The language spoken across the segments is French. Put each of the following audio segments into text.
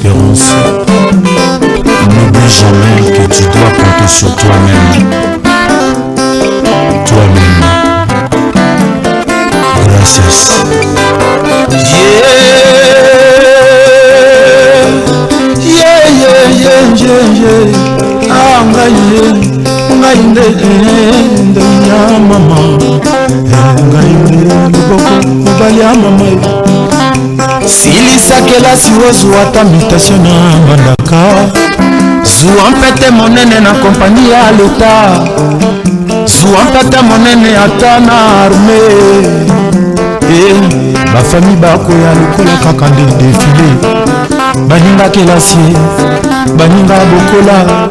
différence. N'oublie jamais que tu dois compter sur toi-même. Toi-même. Gracias. Yeah, yeah, yeah, yeah, yeah, yeah. Ah, ngai nde ya mama. Ngai nde luboko mobali ya mama. Silisa kelasi ozwa ata mutation na mandaka. Zuwa mpete monene na kompani ya leta. Zuwa mpete monene ata na arme. Bafami bakoya lokola kaka nde defile. Baninga kelasi, baninga bokola.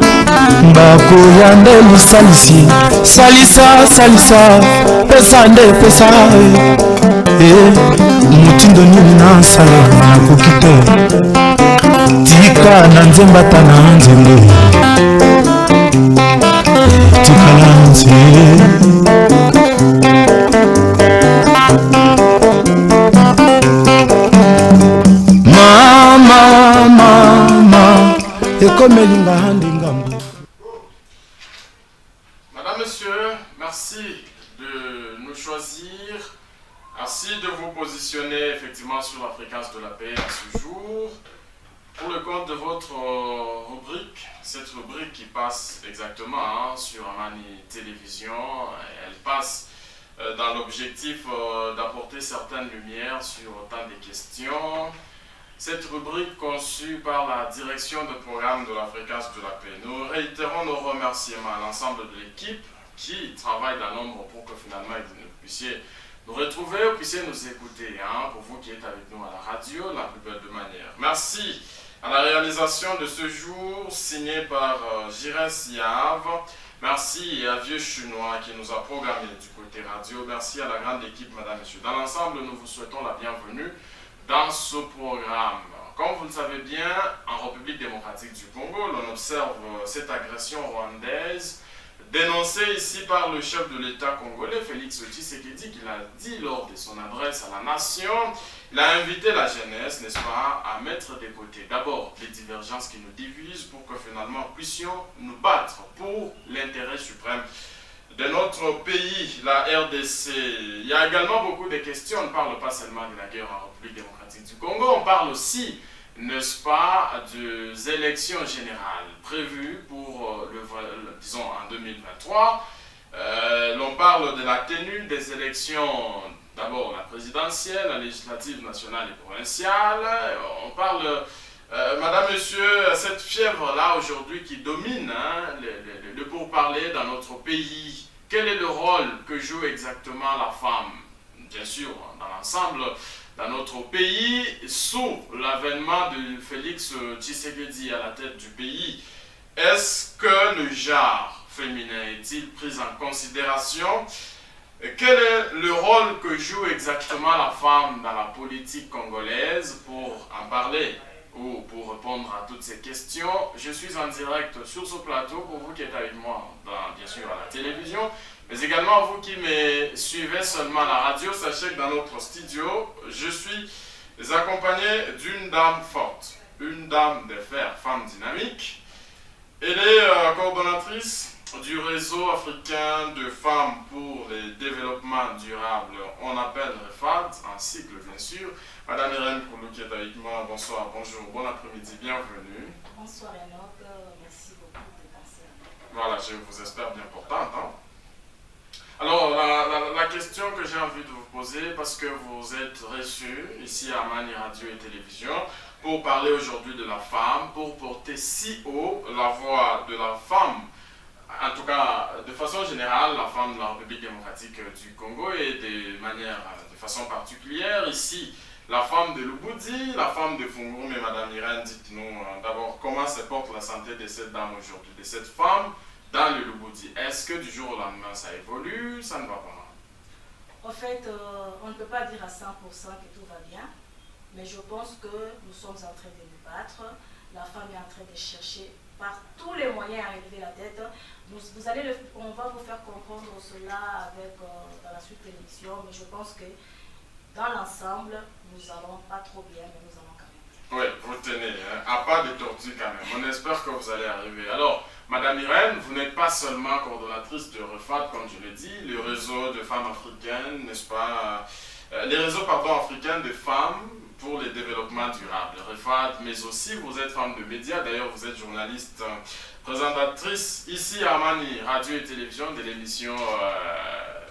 Bakoya nde lisalisi. Salisa, salisa, pesa nde pesa. Mutindo nini na nsala nakoki te. Tika na nzembata na nzembo. Tika na nzembo. Madame, Monsieur, merci de nous choisir. Merci de vous positionner effectivement sur la fréquence de la paix à ce jour. Pour le compte de votre rubrique, cette rubrique qui passe exactement sur Amani Télévision, elle passe dans l'objectif d'apporter certaines lumières sur autant de questions. Cette rubrique conçue par la direction de programme de la fréquence de la paix. Nous réitérons nos remerciements à l'ensemble de l'équipe qui travaille dans l'ombre pour que finalement vous puissiez nous retrouver, vous puissiez nous écouter, pour vous qui êtes avec nous à la radio, la plus belle de manière. Merci à la réalisation de ce jour, signée par Jiren Siav. Merci à Vieux Chinois qui nous a programmé du côté radio. Merci à la grande équipe, madame, monsieur. Dans l'ensemble, nous vous souhaitons la bienvenue dans ce programme. Comme vous le savez bien, en République démocratique du Congo, l'on observe cette agression rwandaise dénoncée ici par le chef de l'État congolais, Félix Tshisekedi, qu'il a dit lors de son adresse à la nation. Il a invité la jeunesse, n'est-ce pas, à mettre de côté d'abord les divergences qui nous divisent pour que finalement nous puissions nous battre pour l'intérêt suprême de notre pays, la RDC. Il y a également beaucoup de questions. On ne parle pas seulement de la guerre en République démocratique du Congo, on parle aussi, n'est-ce pas, des élections générales prévues pour, disons, en 2023. L'on parle de la tenue des élections, d'abord la présidentielle, la législative nationale et provinciale. On parle, madame, monsieur, cette fièvre-là aujourd'hui qui domine le pourparler dans notre pays. Quel est le rôle que joue exactement la femme, bien sûr, dans l'ensemble, dans notre pays, sous l'avènement de Félix Tshisekedi à la tête du pays? Est-ce que le genre féminin est-il pris en considération? Quel est le rôle que joue exactement la femme dans la politique congolaise? Pour en parler ou pour répondre à toutes ces questions, je suis en direct sur ce plateau pour vous qui êtes avec moi, bien sûr à la télévision, mais également vous qui me suivez seulement à la radio. Sachez que dans notre studio, je suis accompagné d'une dame forte, une dame de fer, femme dynamique. Elle est coordonnatrice du réseau africain de femmes pour le développement durable, on appelle REFAD, en cycle bien sûr. Madame Irène Koulou qui est avec moi, bonsoir, bonjour, bon après-midi, bienvenue. Bonsoir Enoch, merci beaucoup de passer. Voilà, je vous espère bien portante. Alors, la question que j'ai envie de vous poser, parce que vous êtes reçus ici à Amani Radio et Télévision, pour parler aujourd'hui de la femme, pour porter si haut la voix de la femme, en tout cas, de façon générale, la femme de la République démocratique du Congo et de façon particulière, ici, la femme de Lubudi, la femme de Fungourou. Mais Madame Irène, dites-nous d'abord comment se porte la santé de cette dame aujourd'hui, de cette femme dans le Lubudi. Est-ce que du jour au lendemain ça évolue, ça ne va pas? En fait, on ne peut pas dire à 100% que tout va bien, mais je pense que nous sommes en train de nous battre. La femme est en train de chercher par tous les moyens à relever la tête. On va vous faire comprendre cela dans la suite de l'émission, mais je pense que dans l'ensemble, nous n'allons pas trop bien, mais nous allons quand même bien. Oui, vous tenez, hein, à pas de tortue quand même. On espère que vous allez arriver. Alors, Madame Irène, vous n'êtes pas seulement coordonnatrice de REFAD, comme je l'ai dit, le réseau de femmes africaines, n'est-ce pas, les réseaux, pardon, africains de femmes pour le développement durable, REFAD, mais aussi vous êtes femme de médias, d'ailleurs vous êtes journaliste, présentatrice ici à Amani, radio et télévision de l'émission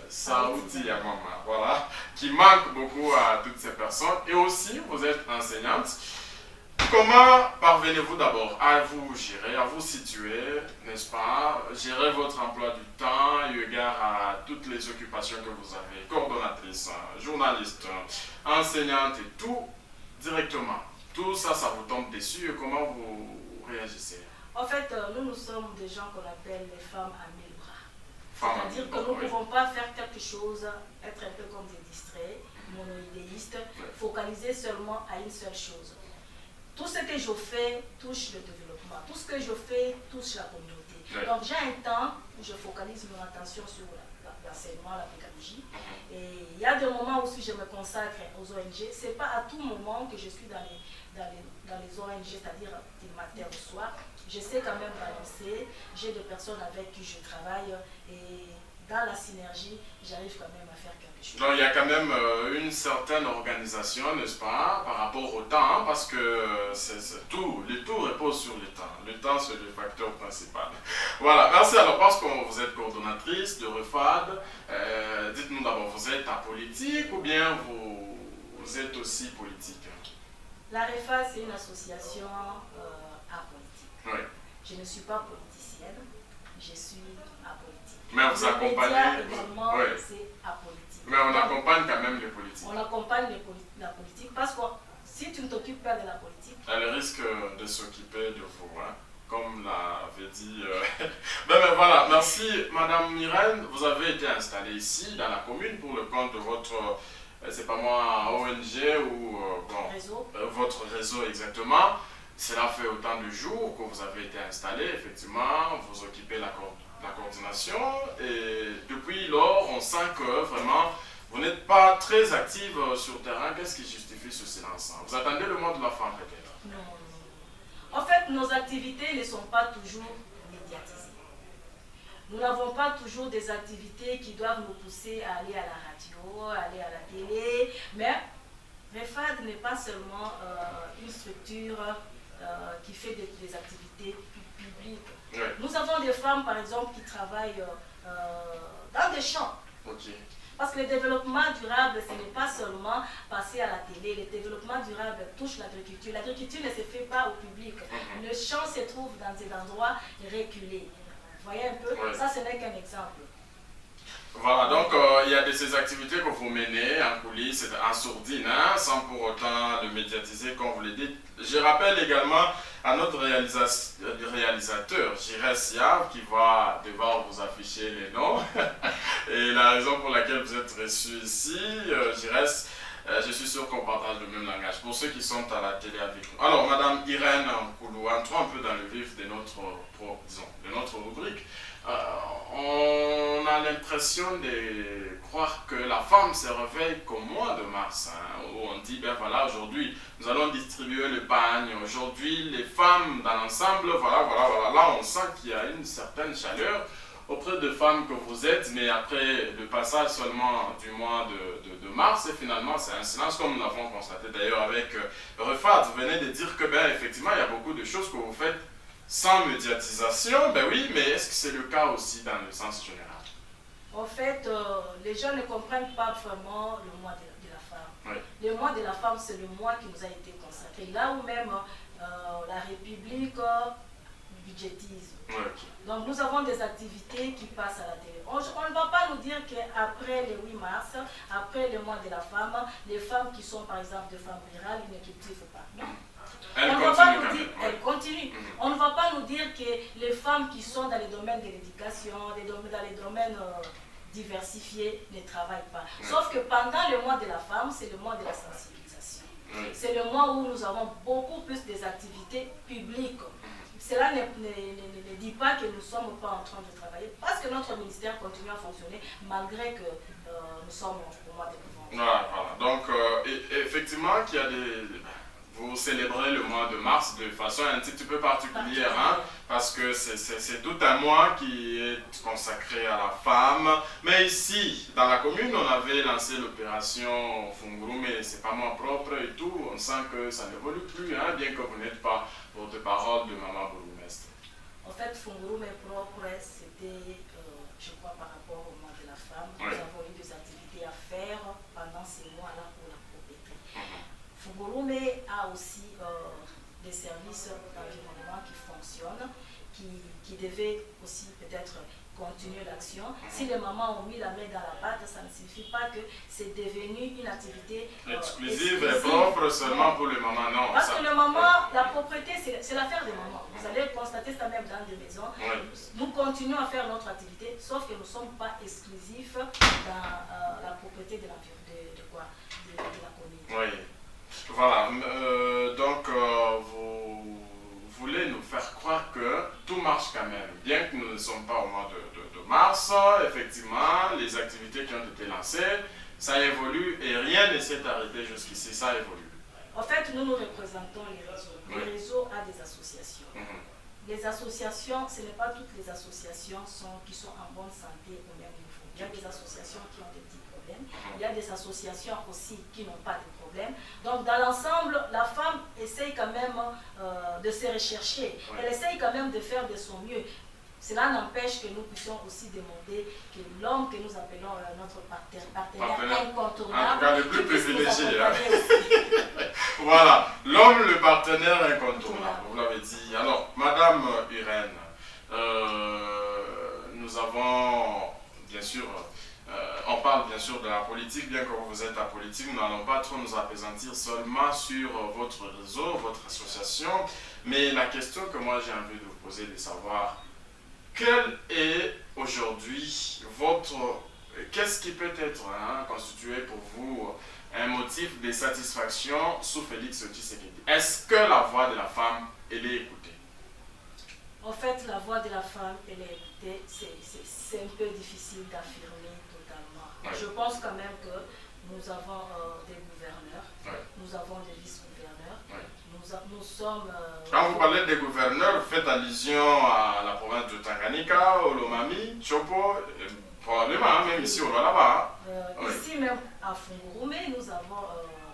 Saouti Yamama, voilà, qui manque beaucoup à toutes ces personnes, et aussi vous êtes enseignante. Comment parvenez-vous d'abord à vous gérer, à vous situer, n'est-ce pas, gérer votre emploi du temps eu égard à toutes les occupations que vous avez, coordonnatrice, journaliste, enseignante et tout directement. Tout ça, ça vous tombe dessus et comment vous réagissez? En fait, nous sommes des gens qu'on appelle les femmes à mille bras. Femmes C'est-à-dire que nous ne pouvons pas faire quelque chose, être un peu comme des distraits, monoïdéistes, focaliser seulement à une seule chose. Tout ce que je fais touche le développement. Tout ce que je fais touche la communauté. Oui. Donc j'ai un temps où je focalise mon attention sur l'enseignement, la pédagogie. Et il y a des moments où si je me consacre aux ONG, ce n'est pas à tout moment que je suis dans les ONG, c'est-à-dire du matin au soir. Je sais quand même balancer. J'ai des personnes avec qui je travaille et dans la synergie, j'arrive quand même à faire quelque chose. Donc il y a quand même une certaine organisation, n'est-ce pas, par rapport au temps, hein, parce que le tout repose sur le temps. Le temps, c'est le facteur principal. Voilà, merci. Alors, parce que vous êtes coordonnatrice de REFAD, dites-nous d'abord, vous êtes apolitique ou bien vous êtes aussi politique? La REFAD, c'est une association apolitique. Oui. Je ne suis pas politicienne, je suis apolitique. Mais vous accompagnez. Également, Oui. c'est apolitique. Mais on accompagne quand même les politiques. On accompagne la politique parce que si tu ne t'occupes pas de la politique, Elle risque de s'occuper de vous, hein, comme l'avait dit. Ben voilà, merci Madame Irène. Vous avez été installée ici dans la commune pour le compte de votre, c'est pas moi, ONG ou bon, réseau. Votre réseau exactement. Cela fait autant de jours que vous avez été installé, effectivement, vous occupez la coordination et depuis lors, on sent que vraiment, vous n'êtes pas très active sur le terrain. Qu'est-ce qui justifie ce silence? Vous attendez le mois de la femme peut-être? Non. En fait, nos activités ne sont pas toujours médiatisées. Nous n'avons pas toujours des activités qui doivent nous pousser à aller à la radio, à aller à la télé, mais REFAD n'est pas seulement une structure qui fait des activités publiques. Oui. Nous avons des femmes, par exemple, qui travaillent dans des champs. Ok. Parce que le développement durable, ce n'est pas seulement passer à la télé. Le développement durable touche l'agriculture. L'agriculture ne se fait pas au public. Le champ se trouve dans des endroits reculés. Vous voyez un peu? Oui. Ça, ce n'est qu'un exemple. Voilà, donc il y a de ces activités que vous menez en coulisses, en sourdine, hein, sans pour autant le médiatiser comme vous le dites. Je rappelle également à notre réalisateur, Jires Siav, qui va devoir vous afficher les noms. Et la raison pour laquelle vous êtes reçu ici, Jires, je suis sûr qu'on partage le même langage. Pour ceux qui sont à la télé avec nous. Alors, Madame Irène Koulou, entrons un peu dans le vif de notre rubrique. On a l'impression de croire que la femme se réveille qu'au mois de mars, hein, où on dit, ben voilà, aujourd'hui, nous allons distribuer le pagne, aujourd'hui, les femmes dans l'ensemble, voilà. Là, on sent qu'il y a une certaine chaleur auprès de femmes que vous êtes, mais après le passage seulement du mois de mars, et finalement, c'est un silence, comme nous l'avons constaté d'ailleurs avec REFAD. Vous venez de dire que, ben, effectivement, il y a beaucoup de choses que vous faites sans médiatisation, ben oui, mais est-ce que c'est le cas aussi dans le sens général? En fait, les gens ne comprennent pas vraiment le mois de la femme. Oui. Le mois de la femme, c'est le mois qui nous a été consacré. Là où même la République budgétise. Oui. Donc nous avons des activités qui passent à la télé. On ne va pas nous dire qu'après le 8 mars, après le mois de la femme, les femmes qui sont par exemple des femmes rurales, ils ne cultivent pas. Non. Elle continue. On ne va pas nous dire que les femmes qui sont dans les domaines de l'éducation, dans les domaines diversifiés, ne travaillent pas. Sauf que pendant le mois de la femme, c'est le mois de la sensibilisation. C'est le mois où nous avons beaucoup plus des activités publiques. Cela ne dit pas que nous ne sommes pas en train de travailler, parce que notre ministère continue à fonctionner malgré que nous sommes au mois de novembre. Voilà. Donc, effectivement, qu'il y a vous célébrez le mois de mars de façon un petit peu particulière, hein, parce que c'est tout un mois qui est consacré à la femme. Mais ici, dans la commune, on avait lancé l'opération Funguru, mais c'est pas moi propre et tout. On sent que ça n'évolue plus, hein, bien que vous n'êtes pas porte-parole de Maman Bourgmestre. En fait, Funguru mais propre, c'était, je crois, par rapport au mois de la femme. Nous avons eu des activités à faire pendant ces mois-là pour la propriété. Fungurume a aussi des services d'environnement qui fonctionnent, qui devaient aussi peut-être continuer l'action. Si les mamans ont mis la main dans la pâte, ça ne signifie pas que c'est devenu une activité exclusive et propre seulement pour les mamans, non. Parce que le maman, la propriété, c'est l'affaire des mamans. Vous allez constater ça même dans des maisons. Nous continuons à faire notre activité, sauf que nous ne sommes pas exclusifs dans la propriété de la commune. Oui. Voilà, donc vous voulez nous faire croire que tout marche quand même. Bien que nous ne sommes pas au mois de mars, effectivement, les activités qui ont été lancées, ça évolue et rien ne s'est arrêté jusqu'ici, ça évolue. En fait, nous représentons les réseaux. Le réseau a des associations. Les associations, ce n'est pas toutes les associations qui sont en bonne santé au même niveau. Il y a des associations qui ont des petits problèmes. Il y a des associations aussi qui n'ont pas de problème. Donc, dans l'ensemble, la femme essaye quand même de se rechercher. Elle essaye quand même de faire de son mieux. Cela n'empêche que nous puissions aussi demander que l'homme que nous appelons notre partenaire incontournable, en tout cas le plus privilégié. Hein. Voilà, l'homme, le partenaire incontournable, vous l'avez dit. Alors, Madame Irène, nous avons, bien sûr, on parle bien sûr de la politique, bien que vous êtes apolitique, nous n'allons pas trop nous appesantir seulement sur votre réseau, votre association, mais la question que moi j'ai envie de vous poser, est de savoir quel est aujourd'hui qu'est-ce qui peut être constitué pour vous un motif de satisfaction sous Félix Tshisekedi? Est-ce que la voix de la femme, elle est écoutée? En fait, la voix de la femme, elle est écoutée, c'est un peu difficile d'affirmer totalement. Je pense quand même que nous avons des gouverneurs, nous avons des vice-gouverneurs, nous sommes... Quand vous parlez des gouverneurs, vous faites allusion à la province de Tanganyika, Olomami, Chopo, probablement, même ici au Lualaba. Ici même à Fungurume, nous avons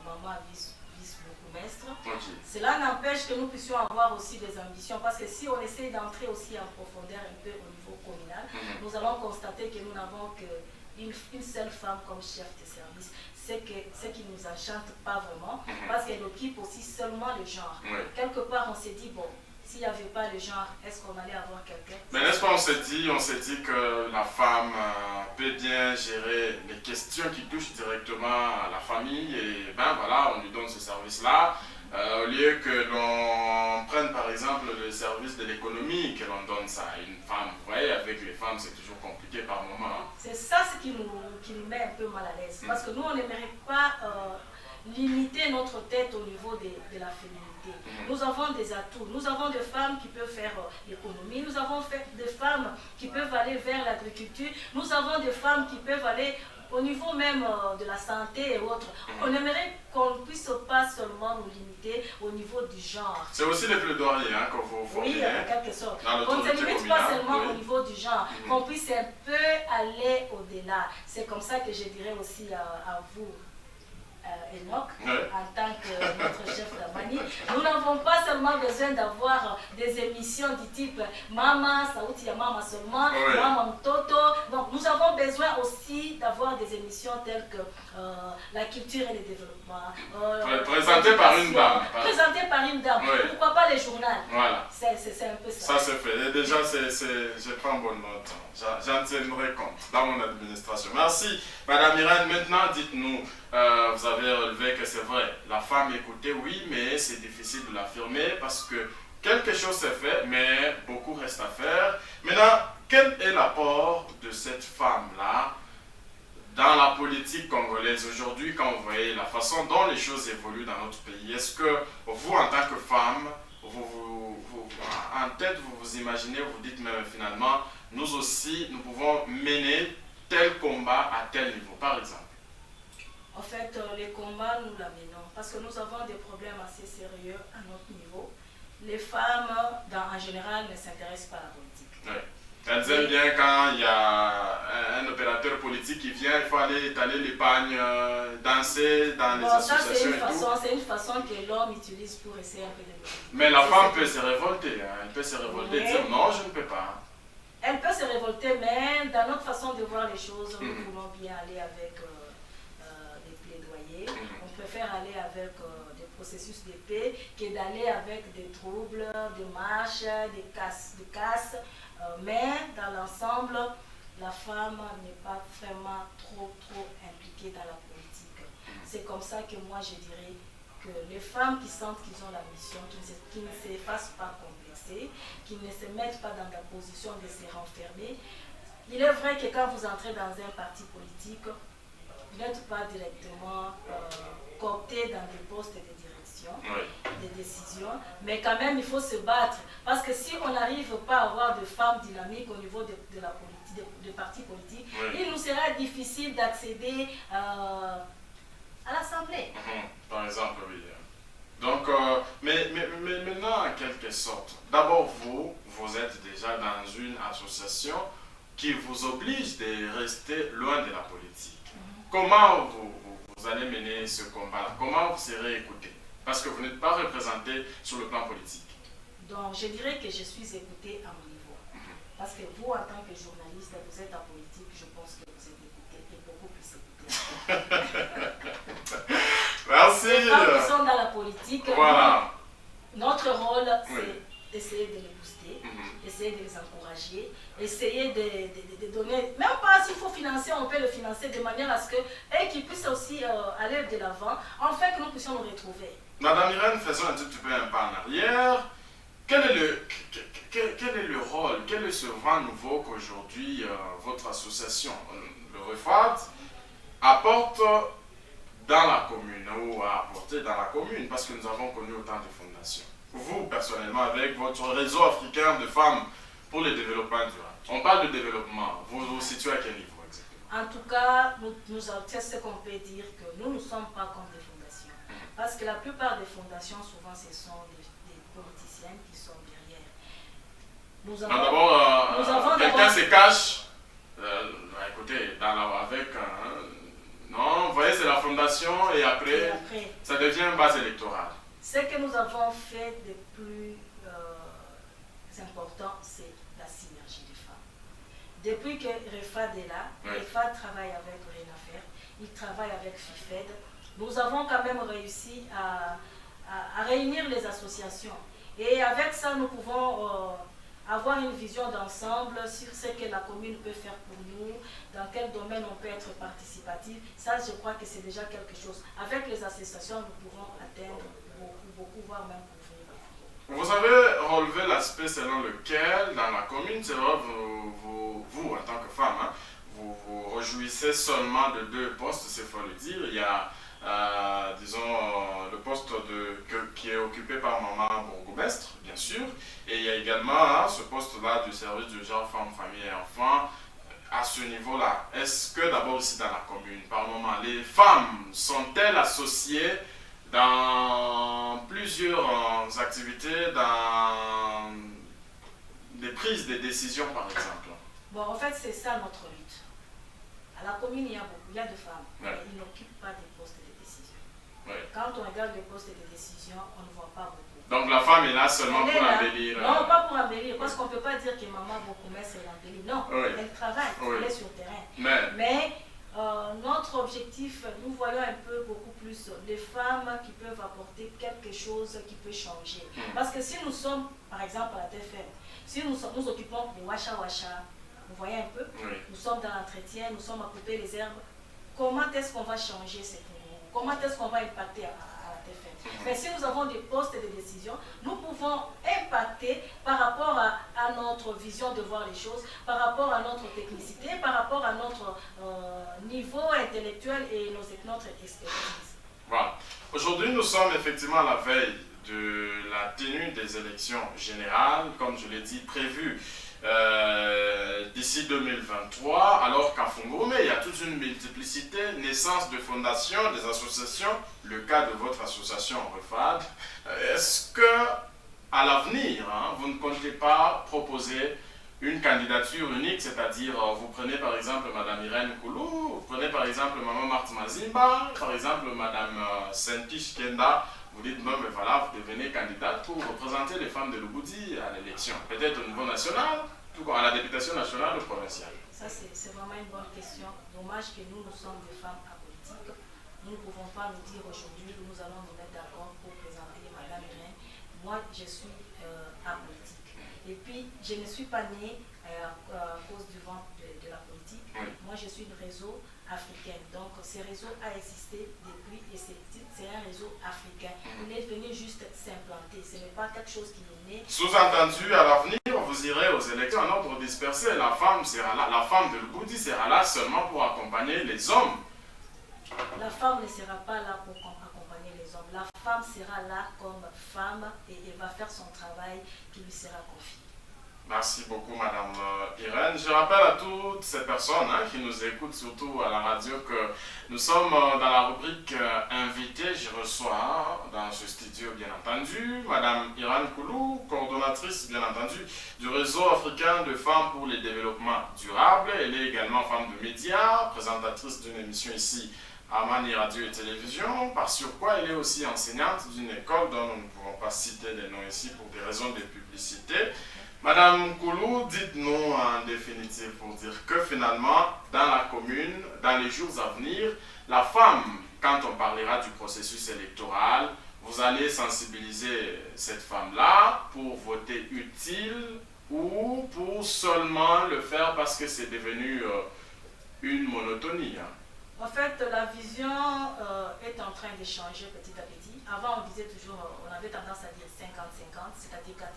maman vice-bourgmestre. Cela n'empêche que nous puissions avoir aussi des ambitions, parce que si on essaie d'entrer aussi en profondeur un peu au niveau communal, nous allons constater que nous n'avons qu'une seule femme comme chef de service. Ce qui ne nous enchante pas vraiment, parce qu'elle occupe aussi seulement le genre. Quelque part, on s'est dit, bon, s'il n'y avait pas le genre, est-ce qu'on allait avoir quelqu'un? Mais n'est-ce pas, on s'est dit que la femme peut bien gérer les questions qui touchent directement à la famille, et ben voilà, on lui donne ce service-là, au lieu que l'on prenne par exemple le service de l'économie, que l'on donne ça à une femme. Vous voyez, avec les femmes, c'est toujours compliqué par moment. C'est ça ce qui nous met un peu mal à l'aise, parce que nous, on n'aimerait pas limiter notre tête au niveau de la féminité. Nous avons des atouts, nous avons des femmes qui peuvent faire l'économie, nous avons des femmes qui peuvent aller vers l'agriculture, nous avons des femmes qui peuvent aller au niveau même de la santé et autres. On aimerait qu'on ne puisse pas seulement nous limiter au niveau du genre. C'est aussi les plaidoyers que vous formulez. Oui, en quelque sorte. On ne se limite pas seulement au niveau du genre, qu'on puisse un peu aller au-delà. C'est comme ça que je dirais aussi à vous, Enoch, en tant que notre chef d'Amani, nous n'avons pas seulement besoin d'avoir des émissions du type Mama, Saouti ya Mama seulement, Mama Mtoto. Donc nous avons besoin aussi d'avoir des émissions telles que la culture et le développement. Présentées par une dame. Présentées par une dame. Pourquoi pas les journaux? Voilà. C'est un peu ça. Ça c'est fait. Et déjà, je prends bonne note. J'en tiendrai compte dans mon administration. Merci, Madame Irène. Maintenant, dites-nous, vous avez relevé que c'est vrai, la femme écoutée, oui, mais c'est difficile de l'affirmer parce que quelque chose s'est fait, mais beaucoup reste à faire. Maintenant, quel est l'apport de cette femme-là dans la politique congolaise aujourd'hui, quand vous voyez la façon dont les choses évoluent dans notre pays? Est-ce que vous, en tant que femme, en tête, vous vous imaginez, vous dites même finalement, nous aussi, nous pouvons mener tel combat à tel niveau, par exemple? En En fait, les combats, nous l'amenons parce que nous avons des problèmes assez sérieux à notre niveau. Les femmes, en général, ne s'intéressent pas à la politique. Ouais. Elles aiment bien quand il y a un opérateur politique qui vient, il faut aller étaler l'épargne, danser dans les associations et tout. C'est une façon que l'homme utilise pour essayer un peu de... Mais la femme peut se révolter, hein. Elle peut se révolter et dire non, je ne peux pas. Elle peut se révolter, mais dans notre façon de voir les choses, nous voulons bien aller avec des plaidoyers. On préfère aller avec des processus de paix que d'aller avec des troubles, des marches, des casses. Mais dans l'ensemble, la femme n'est pas vraiment trop impliquée dans la politique. C'est comme ça que moi je dirais que les femmes qui sentent qu'ils ont la mission, qui ne se fassent pas complexer, qui ne se mettent pas dans la position de se renfermer. Il est vrai que quand vous entrez dans un parti politique, vous n'êtes pas directement coopté dans des postes de direction, des décisions, mais quand même il faut se battre. Parce que si on n'arrive pas à avoir de femmes dynamiques au niveau de la politique, des partis politiques, il nous sera difficile d'accéder à l'Assemblée. Par exemple, oui. Donc, mais maintenant, en quelque sorte, d'abord vous êtes déjà dans une association qui vous oblige de rester loin de la politique. Comment vous allez mener ce combat-là? Comment vous serez écouté? Parce que vous n'êtes pas représenté sur le plan politique. Donc, je dirais que je suis écoutée à mon niveau. Parce que vous, en tant que journaliste, vous êtes en politique, je pense que vous êtes écouté et beaucoup plus écouté. Merci. Les femmes qui sont dans la politique, voilà. Notre rôle, c'est d'essayer de les booster, essayer de les encourager, essayer de donner, même pas s'il faut financer, on peut le financer de manière à ce qu'ils puissent aussi aller de l'avant, afin que nous puissions nous retrouver. Madame Irène, faisons un tout petit peu un pas en arrière. Quel est le rôle, quel est ce vent nouveau qu'aujourd'hui votre association, le REFAD, apporte dans la commune ou a apporté dans la commune, parce que nous avons connu autant de fondations. Vous, personnellement, avec votre réseau africain de femmes pour le développement durable, on parle de développement, vous vous situez à quel niveau exactement? En tout cas, ce qu'on peut dire que nous ne sommes pas comme des fondations. Parce que la plupart des fondations, souvent, ce sont des politiciennes qui sont derrière. D'abord, quelqu'un se cache, écoutez, avec non, vous voyez, c'est la fondation et après, ça devient une base électorale. Ce que nous avons fait de plus important, c'est la synergie des femmes. Depuis que REFAD est là, REFAD travaille avec RENAFER, il travaille avec FIFED. Nous avons quand même réussi à réunir les associations. Et avec ça, nous pouvons avoir une vision d'ensemble sur ce que la commune peut faire pour nous, dans quel domaine on peut être participatif. Ça, je crois que c'est déjà quelque chose. Avec les associations, nous pourrons atteindre beaucoup, voire même couvrir. Vous avez relevé l'aspect selon lequel, dans la commune, c'est vrai, vous, en tant que femme, hein, vous vous réjouissez seulement de 2 postes, c'est faut le dire. Il y a, disons, le poste qui est occupé par maman bourgmestre, bien sûr, et il y a également ce poste-là du service du genre femme, famille et enfants. À ce niveau-là, est-ce que d'abord ici dans la commune, par moment, les femmes sont-elles associées dans plusieurs activités, dans des prises de décisions, par exemple? Bon, en fait, c'est ça notre lutte. À la commune, il y a de femmes, mais ils n'occupent pas des postes de décision. Quand on regarde les postes de décision, on ne voit pas beaucoup. Donc la femme est là seulement pour embellir? Non, pas pour embellir, parce qu'on ne peut pas dire que maman bourgmestre est embellie. Non, elle travaille, elle est sur le terrain. Mais notre objectif, nous voyons un peu beaucoup plus les femmes qui peuvent apporter quelque chose qui peut changer. Parce que si nous sommes, par exemple, à la TFM, si nous occupons des wacha-wacha, vous voyez un peu, nous sommes dans l'entretien, nous sommes à couper les herbes, comment est-ce qu'on va changer cette niveau? Comment est-ce qu'on va impacter à la TFM? Mais si nous avons des postes de décision, nous pouvons impacter par rapport à notre vision de voir les choses, par rapport à notre technicité, par rapport à notre niveau intellectuel et notre expertise. Voilà. Aujourd'hui, nous sommes effectivement à la veille de la tenue des élections générales, comme je l'ai dit, prévues d'ici 2023, alors qu'à Fungurumé, il y a toute une multiplicité, naissance de fondations, des associations, le cas de votre association Refad. Est-ce que, à l'avenir, vous ne comptez pas proposer une candidature unique, c'est-à-dire vous prenez par exemple Madame Irène Koulou, vous prenez par exemple Maman Marthe Mazimba, par exemple Madame Sentish Kenda, vous dites non mais voilà, vous devenez candidate pour représenter les femmes de Lubudi à l'élection, peut-être au niveau national, tout comme à la députation nationale ou provinciale. Ça c'est vraiment une bonne question. Dommage que nous sommes des femmes apolitiques. Nous ne pouvons pas nous dire aujourd'hui que nous allons nous mettre d'accord pour présenter Madame Irène. Moi je suis apolitique. Et puis, je ne suis pas née à cause du vent de la politique. Oui. Moi, je suis du réseau africain. Donc, ce réseau a existé depuis et c'est un réseau africain. Il est venu juste s'implanter. Ce n'est pas quelque chose qui est né. Sous-entendu, à l'avenir, vous irez aux élections en ordre dispersé. La femme sera là. La femme de Lubudi sera là seulement pour accompagner les hommes. La femme ne sera pas là pour accompagner les hommes. La femme sera là comme femme et elle va faire son travail qui lui sera confié. Merci beaucoup, Madame Irène. Je rappelle à toutes ces personnes qui nous écoutent, surtout à la radio, que nous sommes dans la rubrique invité. Je reçois dans ce studio, bien entendu, Madame Irène Koulou, coordonnatrice, bien entendu, du réseau africain de femmes pour le développement durable. Elle est également femme de médias, présentatrice d'une émission ici à Mani Radio et Télévision, par surcroît elle est aussi enseignante d'une école dont nous ne pouvons pas citer les noms ici pour des raisons de publicité. Madame Koulou, dites-nous en définitive pour dire que finalement, dans la commune, dans les jours à venir, la femme, quand on parlera du processus électoral, vous allez sensibiliser cette femme-là pour voter utile ou pour seulement le faire parce que c'est devenu une monotonie. En fait, la vision est en train de changer petit à petit. Avant, on disait toujours, on avait tendance à dire 50-50, c'est-à-dire quand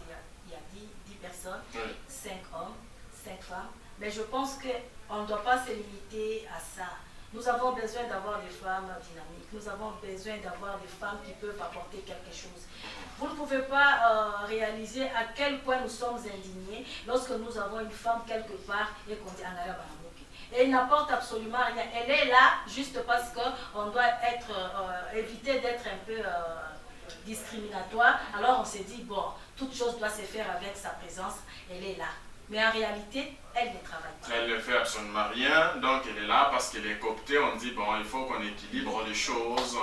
il y a 10 personnes, Oui. 5 hommes, 5 femmes. Mais je pense qu'on ne doit pas se limiter à ça. Nous avons besoin d'avoir des femmes dynamiques. Nous avons besoin d'avoir des femmes qui peuvent apporter quelque chose. Vous ne pouvez pas réaliser à quel point nous sommes indignés lorsque nous avons une femme quelque part et qu'on dit Angara Banamouki. Et elle n'apporte absolument rien. Elle est là juste parce qu'on doit éviter d'être un peu discriminatoire. Alors on s'est dit, bon, toute chose doit se faire avec sa présence. Elle est là. Mais en réalité, elle ne travaille pas. Elle ne fait absolument rien, donc elle est là parce qu'elle est cooptée. On dit, bon, il faut qu'on équilibre les choses.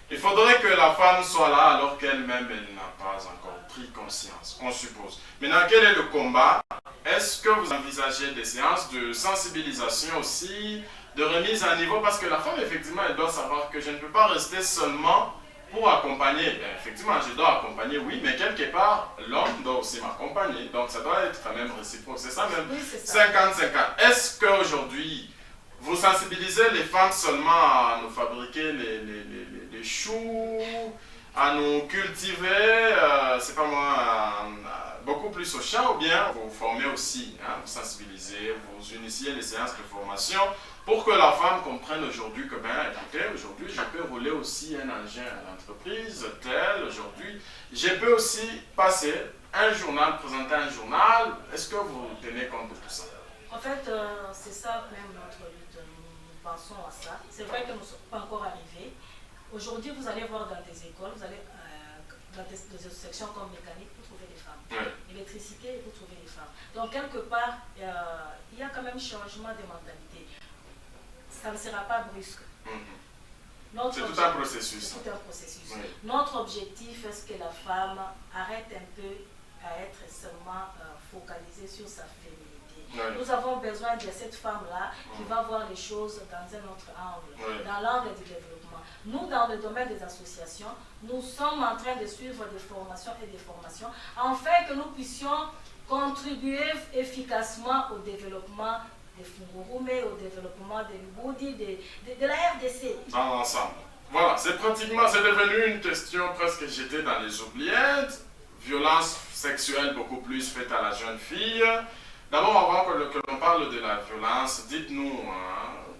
Il faudrait que la femme soit là alors qu'elle-même, elle n'a pas encore pris conscience, on suppose. Maintenant, quel est le combat? Est-ce que vous envisagez des séances de sensibilisation aussi, de remise à niveau? Parce que la femme, effectivement, elle doit savoir que je ne peux pas rester seulement pour accompagner. Bien, effectivement, je dois accompagner, oui, mais quelque part, l'homme doit aussi m'accompagner. Donc, ça doit être quand même réciproque. C'est ça même, Oui, c'est ça. 50-50. Est-ce qu'aujourd'hui, vous sensibilisez les femmes seulement à nous fabriquer les choux, à nous cultiver, c'est pas moi, beaucoup plus au champ, ou bien vous formez aussi, vous sensibilisez, vous initiez les séances de formation pour que la femme comprenne aujourd'hui que, ben, écoutez, aujourd'hui, je peux rouler aussi un engin à l'entreprise, tel, aujourd'hui, je peux aussi passer un journal, présenter un journal. Est-ce que vous tenez compte de tout ça? En fait, c'est ça même notre lutte. Nous pensons à ça. C'est vrai que nous ne sommes pas encore arrivés. Aujourd'hui, vous allez voir dans des écoles, vous allez dans des sections comme mécanique, vous trouvez des femmes. Oui. Électricité, vous trouvez des femmes. Donc, quelque part, il y a quand même changement de mentalité. Ça ne sera pas brusque. C'est tout un processus. C'est tout un processus. Oui. Notre objectif est que la femme arrête un peu à être seulement focalisée sur sa féminité. Oui. Nous avons besoin de cette femme-là qui va voir les choses dans un autre angle, Oui. dans l'angle du développement. Nous, dans le domaine des associations, nous sommes en train de suivre des formations et des formations, afin que nous puissions contribuer efficacement au développement des Fungurumé, au développement de Lubudi, de la RDC. Dans l'ensemble. Voilà, c'est pratiquement, c'est devenu une question presque jetée dans les oubliettes. Violence sexuelle beaucoup plus faite à la jeune fille. D'abord, avant que l'on parle de la violence, dites-nous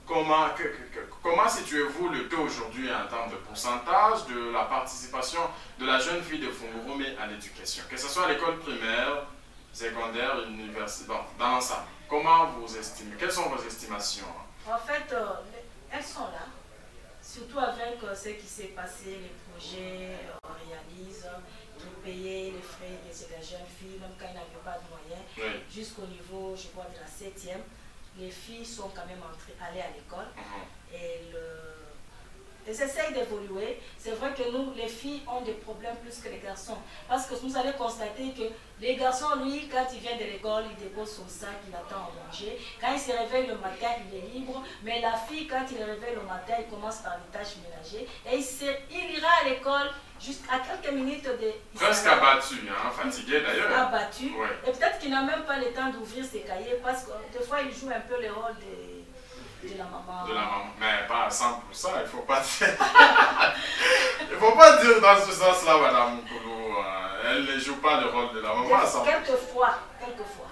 comment situez-vous le taux aujourd'hui en termes de pourcentage de la participation de la jeune fille de Fungurumé à l'éducation, que ce soit à l'école primaire, secondaire, universitaire. dans l'ensemble, comment vous estimez? Quelles sont vos estimations? En fait, elles sont là. Surtout avec ce qui s'est passé, les projets réalisent, de payer les frais des jeunes filles, même quand ils n'avaient pas de moyens, Oui. jusqu'au niveau, je crois, de la 7e, les filles sont quand même allées à l'école. Et elles essayent d'évoluer. C'est vrai que nous, les filles, ont des problèmes plus que les garçons. Parce que vous allez constater que les garçons, lui, quand il vient de l'école, il dépose son sac, il attend à manger. Quand il se réveille le matin, il est libre. Mais la fille, quand il se réveille le matin, il commence par les tâches ménagères. Et il ira à l'école juste à quelques minutes de... Presque abattu, hein, fatigué d'ailleurs. Abattu. Ouais. Et peut-être qu'il n'a même pas le temps d'ouvrir ses cahiers parce que des fois, il joue un peu le rôle de la maman. De la maman, mais pas à 100%, il ne faut pas dire. Il faut pas dire dans ce sens-là, Madame Koulou. Elle ne joue pas le rôle de la maman à 100%.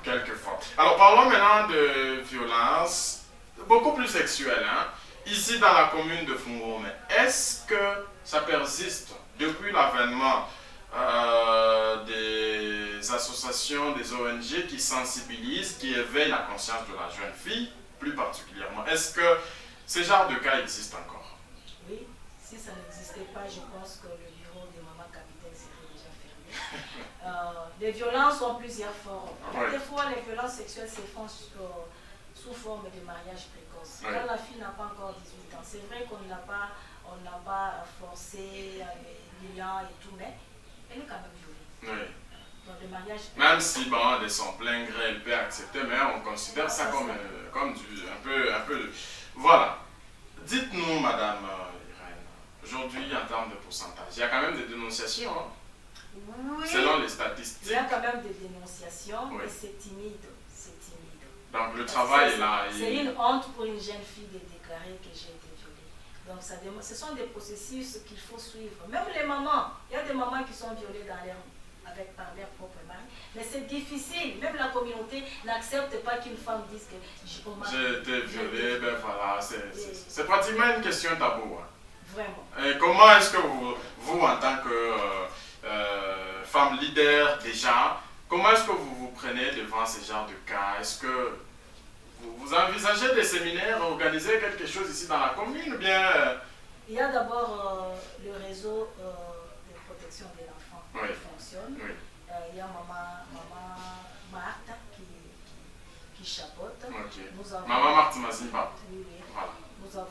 Quelquefois. Alors parlons maintenant de violence, beaucoup plus sexuelle. Hein. Ici dans la commune de Fungome, est-ce que ça persiste depuis l'avènement des associations, des ONG qui sensibilisent, qui éveillent la conscience de la jeune fille, plus particulièrement? Est-ce que ce genre de cas existe encore? Oui, si ça n'existait pas, je pense que le bureau de Maman Capitaine serait déjà fermé. Les violences ont plusieurs formes. Ouais. Des fois, les violences sexuelles se font sous forme de mariage précoce. Ouais. Quand la fille n'a pas encore 18 ans, c'est vrai qu'on n'a pas forcé liant et tout, mais elle est quand même violée. Oui. Donc, le mariage précoce. Même si, bon, de son plein gré, elle peut accepter, mais on considère ça comme un peu... Voilà. Dites-nous, Madame Irène, aujourd'hui, en termes de pourcentage, il y a quand même des dénonciations, hein? Oui. Selon les statistiques. Il y a quand même des dénonciations, Oui. mais c'est timide. C'est timide. Donc le travail est là. C'est une honte pour une jeune fille de déclarer que j'ai été violée. Donc ce sont des processus qu'il faut suivre. Même les mamans, il y a des mamans qui sont violées par leur propre mari. Mais c'est difficile. Même la communauté n'accepte pas qu'une femme dise que j'ai été violée. Ben voilà, c'est pratiquement une question tabou. Hein. Vraiment. Et comment est-ce que vous en tant que femme leader déjà, comment est-ce que vous vous prenez devant ce genre de cas? Est-ce que vous envisagez des séminaires, organiser quelque chose ici dans la commune ou bien... Il y a d'abord le réseau de protection de l'enfant qui fonctionne. Oui. Il y a maman Marthe qui chapeaute. Okay. Maman Marthe Mazimba. Oui, oui. Voilà.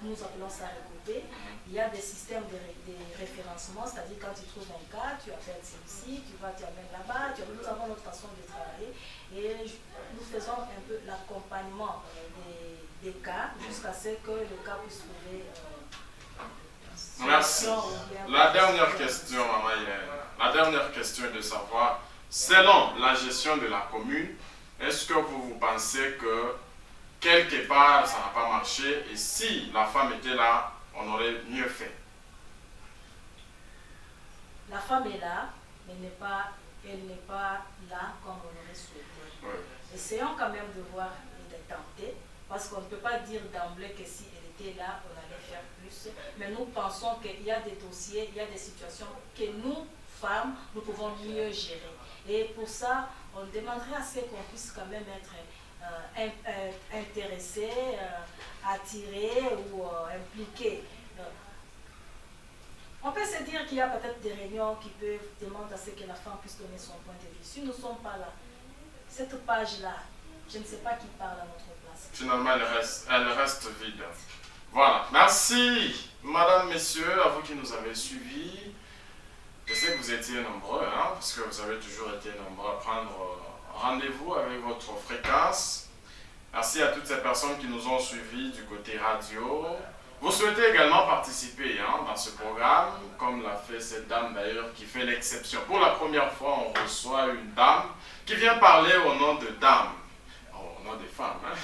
Nous appelons ça regrouper. Il y a des systèmes de référencement, c'est-à-dire quand tu trouves un cas, tu appelles celui-ci, tu amènes là-bas. Nous avons notre façon de travailler et nous faisons un peu l'accompagnement des cas jusqu'à ce que le cas puisse trouver. Merci. La dernière question, Maman Irène. La dernière question est de savoir, selon la gestion de la commune, est-ce que vous pensez que quelque part ça n'a pas marché et si la femme était là, on aurait mieux fait? La femme est là, mais elle n'est pas là comme on aurait souhaité. Oui. Essayons quand même de voir et de tenter, parce qu'on ne peut pas dire d'emblée que si elle était là, on allait faire plus. Mais nous pensons qu'il y a des dossiers, il y a des situations que nous, femmes, nous pouvons mieux gérer. Et pour ça, on demanderait à ce qu'on puisse quand même être intéressé, attiré ou impliqué. On peut se dire qu'il y a peut-être des réunions qui peuvent demander à ce que la femme puisse donner son point de vue. Si nous ne sommes pas là, cette page-là, je ne sais pas qui parle à notre place. Finalement, elle reste vide. Voilà. Merci, Madame, Messieurs, à vous qui nous avez suivis. Je sais que vous étiez nombreux, hein, parce que vous avez toujours été nombreux à prendre rendez-vous avec votre fréquence. Merci à toutes ces personnes qui nous ont suivis du côté radio. Vous souhaitez également participer dans ce programme, comme l'a fait cette dame d'ailleurs qui fait l'exception. Pour la première fois, on reçoit une dame qui vient parler au nom de dames, au nom des femmes. Hein.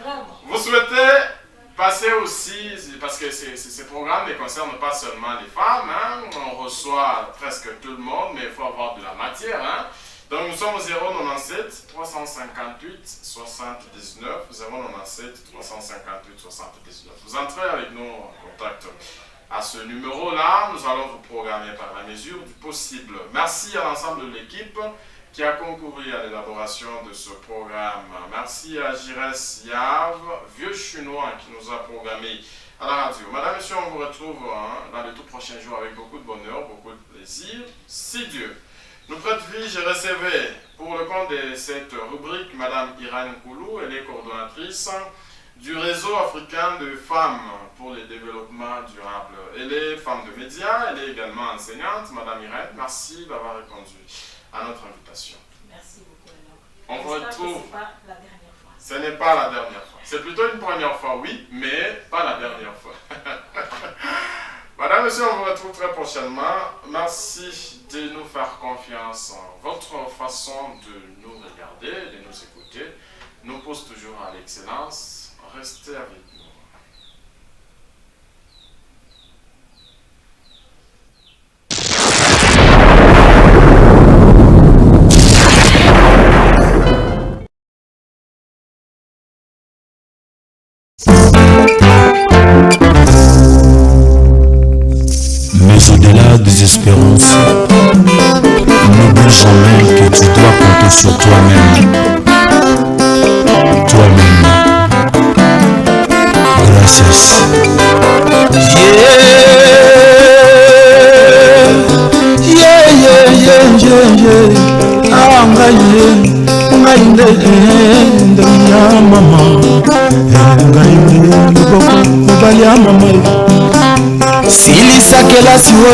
Vraiment. Vous souhaitez passer aussi, parce que ce programme ne concerne pas seulement les femmes, hein. On reçoit presque tout le monde, mais il faut avoir de la matière. Hein. Donc nous sommes au 097 358 79, 097 358 79. Vous entrez avec nous en contact. à ce numéro-là. Nous allons vous programmer par la mesure du possible. Merci à l'ensemble de l'équipe qui a concouru à l'élaboration de ce programme. Merci à Jires Yav, vieux chinois qui nous a programmé à la radio. Madame, Monsieur, on vous retrouve dans les tout prochains jours avec beaucoup de bonheur, beaucoup de plaisir, si Dieu nous prête vie. J'ai recevé pour le compte de cette rubrique Madame Irène Koulou. Elle est coordonnatrice du réseau africain de femmes pour le développement durable. Elle est femme de médias, elle est également enseignante. Madame Irène, merci d'avoir répondu à notre invitation. Merci beaucoup, Enoch. On vous retrouve. Ce n'est pas la dernière fois. Ce n'est pas la dernière fois. C'est plutôt une première fois, oui, mais pas la dernière fois. Madame, Monsieur, on vous retrouve très prochainement. Merci de nous faire confiance. Votre façon de nous regarder, de nous écouter, nous pousse toujours à l'excellence. Restez avec nous. Mais au-delà des espérances, n'oublie jamais que tu dois compter sur toi-même. Toi-même. Gracias. Silisakela siwo